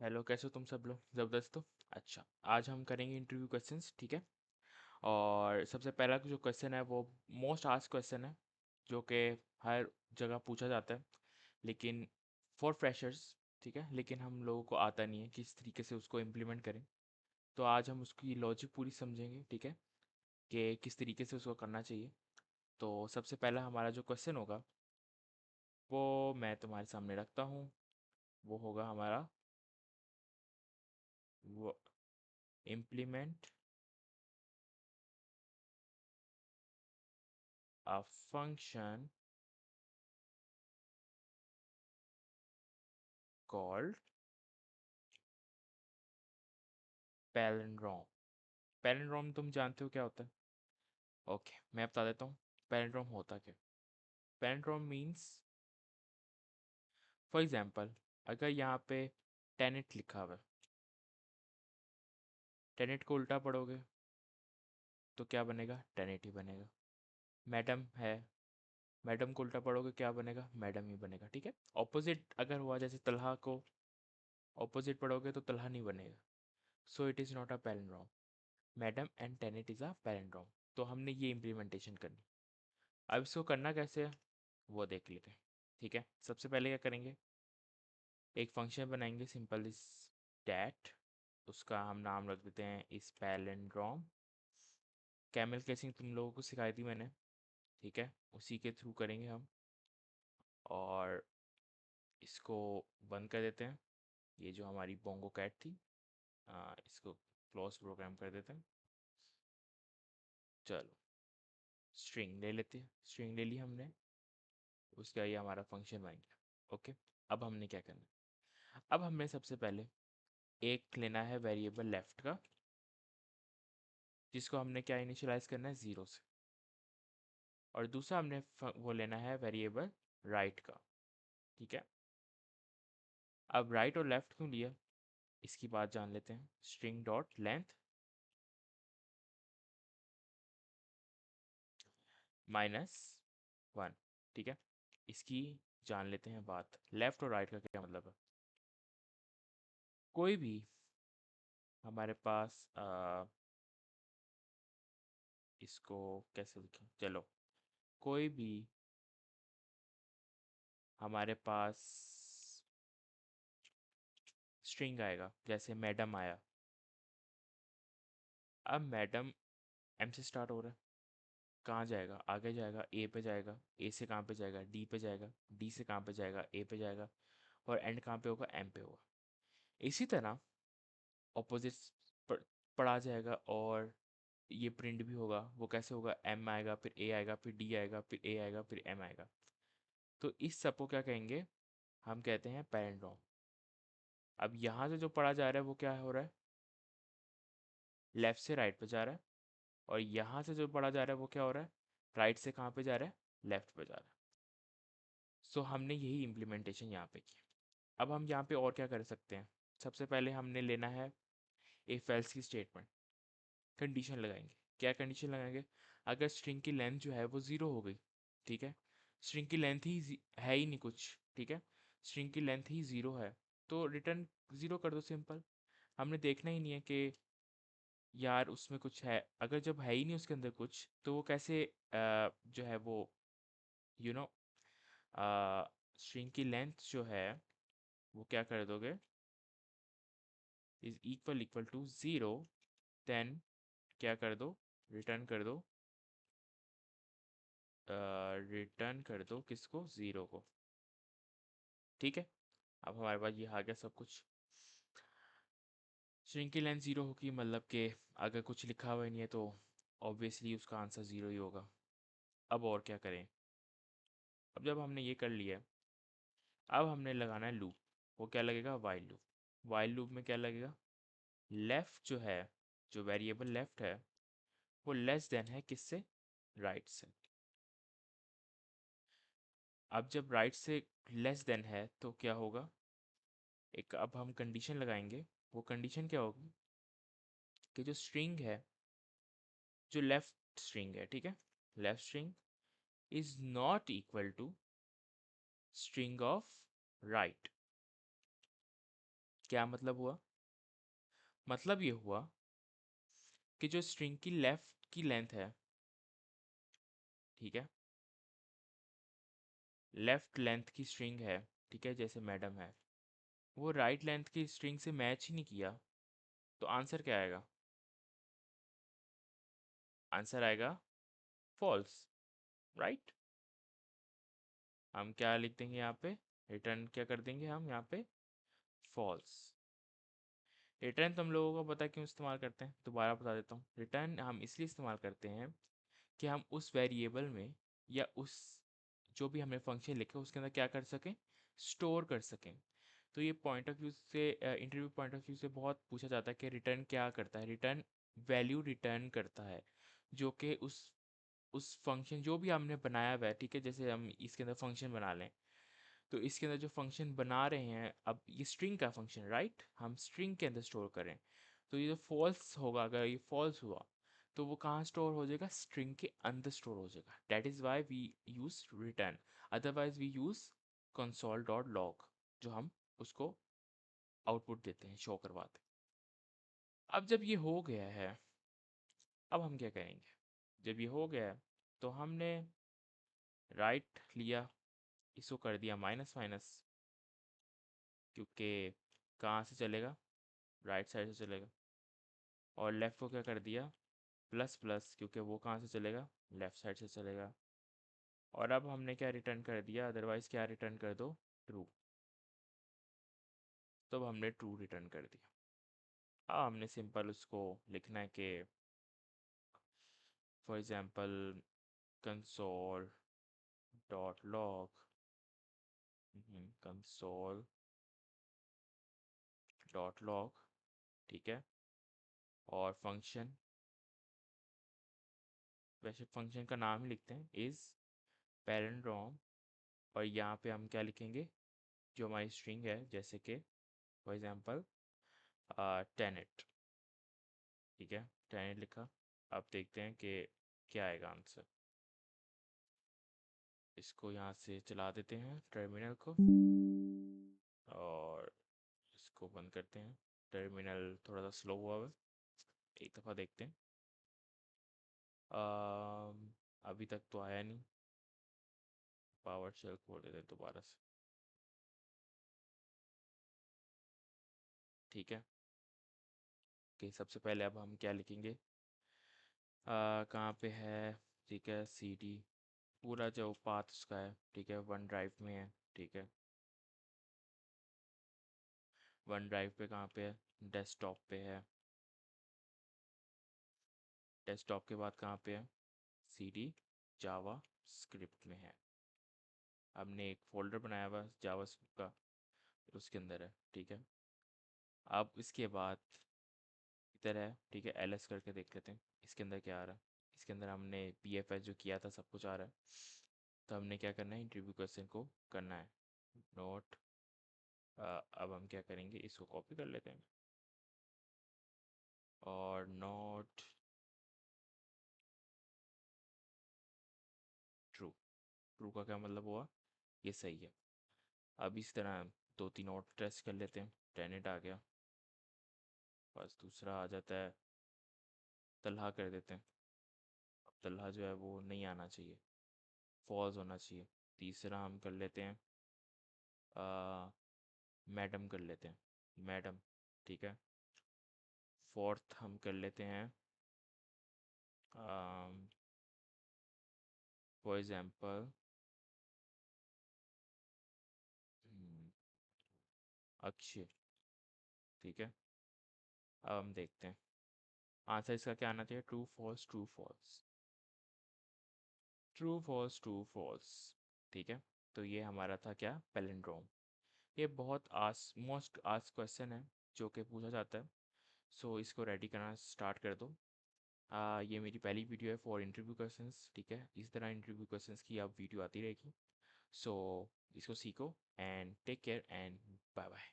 Hello, कैसे हो तुम सब लोग? ज़बरदस्त हो? अच्छा, आज हम करेंगे इंटरव्यू क्वेश्चंस, ठीक है। और सबसे पहला जो क्वेश्चन है वो मोस्ट आस्क्ड क्वेश्चन है, जो कि हर जगह पूछा जाता है, लेकिन फॉर फ्रेशर्स, ठीक है, लेकिन हम लोगों को आता नहीं है किस तरीके से उसको इम्प्लीमेंट करें। तो आज हम उसकी लॉजिक पूरी समझेंगे, ठीक है, कि किस तरीके से उसको करना चाहिए। तो सबसे पहला हमारा जो क्वेश्चन होगा वो मैं तुम्हारे सामने रखता हूँ। वो होगा हमारा, वो implement a function called palindrome। Palindrome तुम जानते हो क्या होता है? ओके, मैं बता देता हूँ पैलिंड्रोम होता क्या। पैलिंड्रोम मीन्स, फॉर एग्जांपल, अगर यहाँ पे टेनेट लिखा हुआ है, टेनेट को उल्टा पढ़ोगे तो क्या बनेगा? टेनेट ही बनेगा। मैडम है, मैडम को उल्टा पढ़ोगे क्या बनेगा? मैडम ही बनेगा, ठीक है। ऑपोजिट अगर हुआ, जैसे तलहा को ऑपोजिट पढ़ोगे तो तलहा नहीं बनेगा। So it is not a palindrome. Madam and Tenet is a palindrome. तो हमने ये इम्प्लीमेंटेशन करनी। अब इसको करना कैसे है वो देख लेते हैं, ठीक है। सबसे पहले क्या करेंगे, एक फंक्शन बनाएंगे सिंपल इस डैट। उसका हम नाम रख देते हैं इस पैलिंड्रोम। कैमल केसिंग तुम लोगों को सिखाई थी मैंने, ठीक है, उसी के थ्रू करेंगे हम। और इसको बंद कर देते हैं। ये जो हमारी बोंगो कैट थी, इसको क्लोज प्रोग्राम कर देते हैं। चलो, स्ट्रिंग ले लेते हैं। स्ट्रिंग ले ली हमने, उसका ये हमारा फंक्शन बन गया। ओके, अब हमने क्या करना है? अब हमें सबसे पहले एक लेना है वेरिएबल लेफ्ट का, जिसको हमने क्या इनिशियलाइज करना है? ज़ीरो से। और दूसरा हमने वो लेना है वेरिएबल राइट का, ठीक है। अब राइट और लेफ्ट क्यों लिया, इसकी बात जान लेते हैं। String dot length minus one, ठीक है। इसकी जान लेते हैं बात। लेफ्ट और राइट का क्या मतलब है? कोई भी हमारे पास इसको कैसे लिखें, चलो, कोई भी हमारे पास स्ट्रिंग आएगा, जैसे मैडम आया। अब मैडम एम से स्टार्ट हो रहा है, कहाँ जाएगा? आगे जाएगा, ए पे जाएगा। ए से कहाँ पे जाएगा? डी पे जाएगा। डी से कहाँ पे जाएगा? ए पे जाएगा। और एंड कहाँ पे होगा? एम पे होगा। इसी तरह ऑपोजिट पढ़ा जाएगा, और ये प्रिंट भी होगा। वो कैसे होगा? एम आएगा, फिर ए आएगा, फिर डी आएगा, फिर ए आएगा, फिर एम आएगा। तो इस सब को क्या कहेंगे? हम कहते हैं पैरेंड्रोम। अब यहाँ से जो पढ़ा जा रहा है वो क्या हो रहा है? लेफ्ट से राइट पे जा रहा है। और यहाँ से जो पढ़ा जा रहा है वो क्या हो रहा है? राइट से कहाँ पे जा रहा है? लेफ्ट पे जा रहा है। सो हमने यही इम्प्लीमेंटेशन यहाँ पे की। अब हम यहाँ पे और क्या कर सकते हैं? सबसे पहले हमने लेना है इफ एल्स की स्टेटमेंट। कंडीशन लगाएंगे। क्या कंडीशन लगाएंगे? अगर स्ट्रिंग की लेंथ जो है वो ज़ीरो हो गई, ठीक है, स्ट्रिंग की लेंथ ही है ही नहीं कुछ, ठीक है, स्ट्रिंग की लेंथ ही ज़ीरो है, तो रिटर्न ज़ीरो कर दो, सिंपल। हमने देखना ही नहीं है कि यार उसमें कुछ है। अगर जब है ही नहीं उसके अंदर कुछ, तो वो कैसे जो है वो, यू नो, स्ट्रिंग की लेंथ जो है वो क्या कर दोगे? Is equal equal to zero. Then क्या कर दो? रिटर्न कर दो, रिटर्न कर दो किसको? ज़ीरो को, ठीक है। अब हमारे पास ये आ गया सब कुछ। स्ट्रिंग की लेंथ ज़ीरो होगी, मतलब कि अगर कुछ लिखा हुआ ही नहीं है तो ऑब्वियसली उसका आंसर ज़ीरो ही होगा। अब और क्या करें? अब जब हमने ये कर लिया, अब हमने लगाना है लूप। वो क्या लगेगा? While loop. वाइल लूप में क्या लगेगा? लेफ़्ट जो है, जो वेरिएबल लेफ़्ट है, वो लेस देन है किससे? राइट से। अब जब राइट से लेस देन है तो क्या होगा? एक अब हम कंडीशन लगाएंगे। वो कंडीशन क्या होगी? कि जो स्ट्रिंग है, जो लेफ्ट स्ट्रिंग है, ठीक है, left string is not equal to string of right. क्या मतलब हुआ? मतलब ये हुआ कि जो स्ट्रिंग की लेफ्ट की लेंथ है, ठीक है, लेफ्ट लेंथ की स्ट्रिंग है, ठीक है, जैसे मैडम है, वो राइट लेंथ की स्ट्रिंग से मैच ही नहीं किया, तो आंसर क्या आएगा? आंसर आएगा फॉल्स, राइट। हम क्या लिख देंगे यहाँ पे? रिटर्न क्या कर देंगे हम यहाँ पे? फॉल्स। रिटर्न तो हम लोगों को पता है क्यों इस्तेमाल करते हैं, दोबारा बता देता हूँ। रिटर्न हम इसलिए इस्तेमाल करते हैं कि हम उस वेरिएबल में या उस जो भी हमने फंक्शन लिखे उसके अंदर क्या कर सकें, स्टोर कर सकें। तो ये पॉइंट ऑफ व्यू से, इंटरव्यू पॉइंट ऑफ व्यू से बहुत पूछा जाता है कि रिटर्न क्या करता है। रिटर्न वैल्यू रिटर्न करता है जो कि उस फंक्शन जो भी हमने बनाया हुआ है, ठीक है, जैसे हम इसके अंदर फंक्शन बना लें, तो इसके अंदर जो फंक्शन बना रहे हैं, अब ये स्ट्रिंग का फंक्शन, राइट, हम स्ट्रिंग के अंदर स्टोर करें, तो ये जो फॉल्स होगा, अगर ये फॉल्स हुआ तो वो कहाँ स्टोर हो जाएगा? स्ट्रिंग के अंदर स्टोर हो जाएगा। That is why we use return, otherwise we use console dot log, जो हम उसको आउटपुट देते हैं, शो करवाते हैं। अब जब ये हो गया है, अब हम क्या करेंगे? जब ये हो गया है तो हमने राइट लिया, इसको कर दिया माइनस माइनस, क्योंकि कहाँ से चलेगा? राइट साइड से चलेगा। और लेफ़्ट को क्या कर दिया? प्लस प्लस, क्योंकि वो कहाँ से चलेगा? लेफ़्ट साइड से चलेगा। और अब हमने क्या रिटर्न कर दिया? अदरवाइज़ क्या रिटर्न कर दो? ट्रू। तो अब हमने ट्रू रिटर्न कर दिया। अब हमने सिंपल उसको लिखना है कि for example console dot log, console dot log, ठीक है, और फंक्शन, वैसे फंक्शन का नाम ही लिखते हैं, इज़ पैरेंड्रोम। और यहाँ पे हम क्या लिखेंगे? जो हमारी स्ट्रिंग है, जैसे कि फॉर एग्जांपल टेनेट, ठीक है, टेनेट लिखा। अब देखते हैं कि क्या आएगा आंसर। इसको यहाँ से चला देते हैं टर्मिनल को, और इसको बंद करते हैं। टर्मिनल थोड़ा सा स्लो हुआ है, एक दफ़ा देखते हैं। अभी तक तो आया नहीं। पावर शेल खोल देते हैं दोबारा से, ठीक है। कि सबसे पहले अब हम क्या लिखेंगे? कहाँ पे है? ठीक है, सी डी, पूरा जो पाथ उसका है, ठीक है, वन ड्राइव में है, ठीक है। वन ड्राइव पे कहाँ पे है? डेस्कटॉप पे है। डेस्कटॉप के बाद कहाँ पे है? सी डी जावा स्क्रिप्ट में है। हमने एक फोल्डर बनाया हुआ जावा स्क्रिप्ट का, उसके अंदर है, ठीक है। अब इसके बाद इधर है, ठीक है, एल एस करके देख लेते हैं इसके अंदर क्या आ रहा है। इसके अंदर हमने पी एफ एस जो किया था सब कुछ आ रहा है। तो हमने क्या करना है? इंटरव्यू क्वेश्चन को करना है नोट। अब हम क्या करेंगे? इसको कॉपी कर लेते हैं, और नॉट ट्रू। ट्रू का क्या मतलब हुआ? ये सही है। अब इस तरह दो तीन और टेस्ट कर लेते हैं। टेनेट आ गया, बस दूसरा आ जाता है, तलहा कर देते हैं। अब तलहा जो है वो नहीं आना चाहिए, फॉल्स होना चाहिए। तीसरा हम कर लेते हैं मैडम, कर लेते हैं मैडम, ठीक है। फोर्थ हम कर लेते हैं फॉर एग्जांपल अक्षय, ठीक है। अब हम देखते हैं आंसर इसका क्या आना चाहिए। True false, true false, true false, true false, ठीक है। तो ये हमारा था क्या? पैलिंड्रोम। ये बहुत मोस्ट आस्क क्वेश्चन है जो कि पूछा जाता है। सो इसको रेडी करना स्टार्ट कर दो। ये मेरी पहली वीडियो है फॉर इंटरव्यू क्वेश्चंस, ठीक है। इस तरह इंटरव्यू क्वेश्चंस की अब वीडियो आती रहेगी। सो इसको सीखो and take care and bye bye.